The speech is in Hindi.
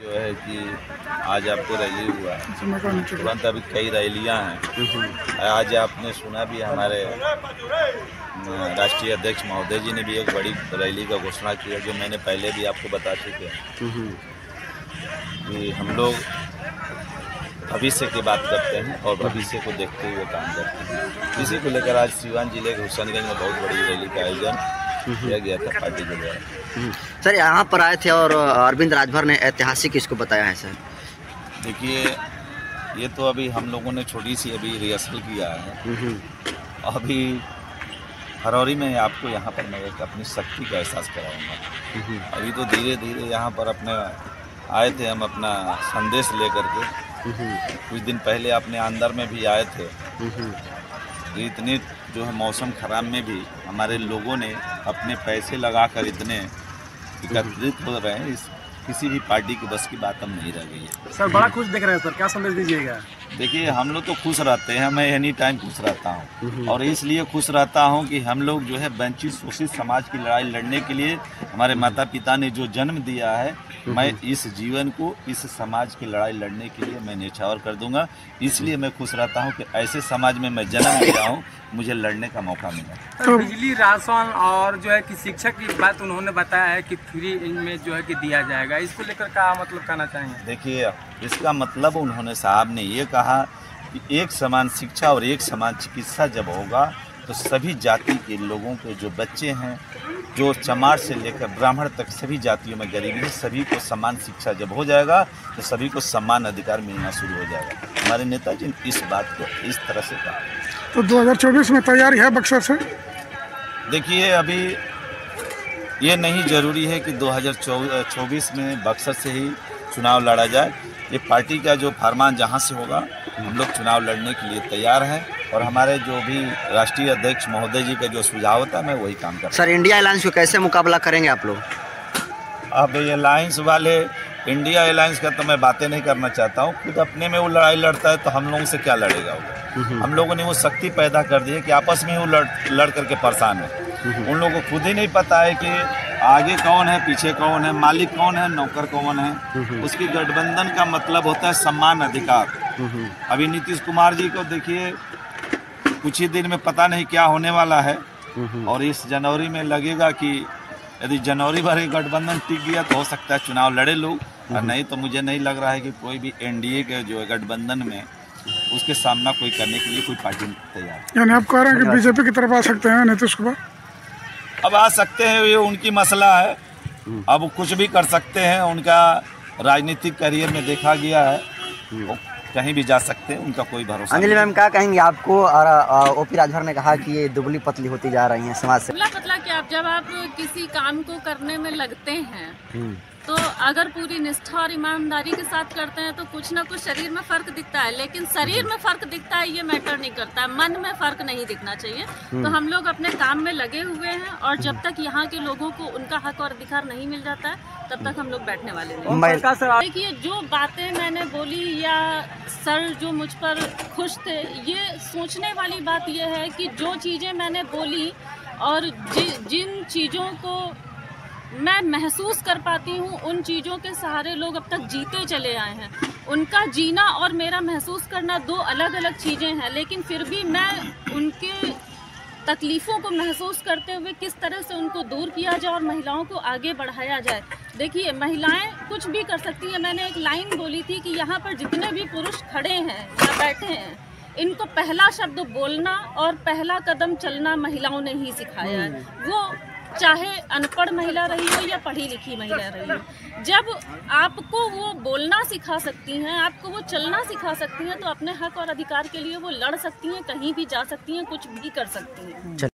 जो है कि आज आपको रैली हुआ है, तुरंत अभी कई रैलियां हैं। आज आपने सुना भी हमारे राष्ट्रीय अध्यक्ष महोदय जी ने भी एक बड़ी रैली का घोषणा किया, जो मैंने पहले भी आपको बता चुके हैं कि हम लोग भविष्य की बात करते हैं और भविष्य को देखते हुए काम करते हैं। इसी को लेकर आज सीवान जिले के हुसैनगंज में बहुत बड़ी रैली का आयोजन किया गया था पार्टी के द्वारा। सर यहाँ पर आए थे और अरविंद राजभर ने ऐतिहासिक इसको बताया है। सर देखिए, ये तो अभी हम लोगों ने छोटी सी अभी रिहर्सल किया है। अभी फरवरी में आपको यहाँ पर मैं एक अपनी शक्ति का एहसास कराऊंगा। अभी तो धीरे धीरे यहाँ पर अपने आए थे हम अपना संदेश लेकर के। कुछ दिन पहले अपने अंदर में भी आए थे। इतने जो है मौसम खराब में भी हमारे लोगों ने अपने पैसे लगाकर इतने एकत्रित हो रहे हैं, किसी भी पार्टी की बस की बात हम नहीं रह गई है। सर बड़ा खुश दिख रहे हैं सर, क्या संदेश दीजिएगा? देखिए, हम लोग तो खुश रहते हैं, मैं एनी टाइम खुश रहता हूँ और इसलिए खुश रहता हूँ कि हम लोग जो है वंचित शोषित समाज की लड़ाई लड़ने के लिए हमारे माता पिता ने जो जन्म दिया है, मैं इस जीवन को इस समाज की लड़ाई लड़ने के लिए मैं न्यौछावर कर दूंगा। इसलिए मैं खुश रहता हूं कि ऐसे समाज में मैं जन्म लिया हूं, मुझे लड़ने का मौका मिला। तो बिजली, राशन और जो है कि शिक्षा की बात उन्होंने बताया है कि फ्री में जो है कि दिया जाएगा, इसको लेकर क्या मतलब कहना चाहेंगे? देखिए, इसका मतलब उन्होंने साहब ने ये कहा कि एक समान शिक्षा और एक समान चिकित्सा जब होगा तो सभी जाति के लोगों के जो बच्चे हैं, जो चमार से लेकर ब्राह्मण तक सभी जातियों में गरीबी है, सभी को समान शिक्षा जब हो जाएगा तो सभी को समान अधिकार मिलना शुरू हो जाएगा। हमारे नेताजी ने इस बात को इस तरह से कहा। तो 2024 में तैयारी है बक्सर से? देखिए, अभी ये नहीं जरूरी है कि 2024 में बक्सर से ही चुनाव लड़ा जाए। ये पार्टी का जो फरमान जहाँ से होगा, हम लोग चुनाव लड़ने के लिए तैयार हैं और हमारे जो भी राष्ट्रीय अध्यक्ष महोदय जी का जो सुझाव होता है, मैं वही काम कर। सर, इंडिया अलायंस को कैसे मुकाबला करेंगे आप लोग? अब ये अलायंस वाले, इंडिया अलायंस का तो मैं बातें नहीं करना चाहता हूँ। खुद अपने में वो लड़ाई लड़ता है तो हम लोगों से क्या लड़ेगा वो? हम लोगों ने वो शक्ति पैदा कर दी है कि आपस में वो लड़ करके परेशान है। उन लोगों को खुद ही नहीं पता है कि आगे कौन है, पीछे कौन है, मालिक कौन है, नौकर कौन है। उसकी गठबंधन का मतलब होता है सम्मान, अधिकार। अभी नीतीश कुमार जी को देखिए, कुछ ही दिन में पता नहीं क्या होने वाला है और इस जनवरी में लगेगा कि यदि जनवरी भर गठबंधन टिक गया तो हो सकता है चुनाव लड़े लोग, और नहीं तो मुझे नहीं लग रहा है कि कोई भी एनडीए के जो है गठबंधन में उसके सामना कोई करने के लिए कोई पार्टी तैयार है। यानी आप कह रहे हैं कि बीजेपी की तरफ आ सकते हैं नीतीश कुमार? अब आ सकते हैं, ये उनकी मसला है। अब कुछ भी कर सकते हैं, उनका राजनीतिक करियर में देखा गया है, वो कहीं भी जा सकते हैं, उनका कोई भरोसा नहीं। अंजलि मैम, क्या कहेंगे आपको? और ओपी राजभर ने कहा कि ये दुबली पतली होती जा रही हैं समाज से। दुबला पतला क्या, जब आप किसी काम को करने में लगते हैं तो अगर पूरी निष्ठा और ईमानदारी के साथ करते हैं तो कुछ ना कुछ शरीर में फर्क दिखता है, लेकिन शरीर में फर्क दिखता है ये मैटर नहीं करता है, मन में फर्क नहीं दिखना चाहिए। तो हम लोग अपने काम में लगे हुए हैं और जब तक यहाँ के लोगों को उनका हक और अधिकार नहीं मिल जाता है तब तक हम लोग बैठने वाले नहीं। देखिए, जो बातें मैंने बोली या सर जो मुझ पर खुश थे, ये सोचने वाली बात यह है कि जो चीज़ें मैंने बोली और जिन चीज़ों को मैं महसूस कर पाती हूँ, उन चीज़ों के सहारे लोग अब तक जीते चले आए हैं। उनका जीना और मेरा महसूस करना दो अलग अलग चीज़ें हैं, लेकिन फिर भी मैं उनके तकलीफ़ों को महसूस करते हुए किस तरह से उनको दूर किया जाए और महिलाओं को आगे बढ़ाया जाए। देखिए, महिलाएं कुछ भी कर सकती हैं। मैंने एक लाइन बोली थी कि यहाँ पर जितने भी पुरुष खड़े हैं या बैठे हैं, इनको पहला शब्द बोलना और पहला कदम चलना महिलाओं ने ही सिखाया है। वो चाहे अनपढ़ महिला रही हो या पढ़ी लिखी महिला रही हो, जब आपको वो बोलना सिखा सकती हैं, आपको वो चलना सिखा सकती हैं, तो अपने हक और अधिकार के लिए वो लड़ सकती हैं, कहीं भी जा सकती हैं, कुछ भी कर सकती हैं।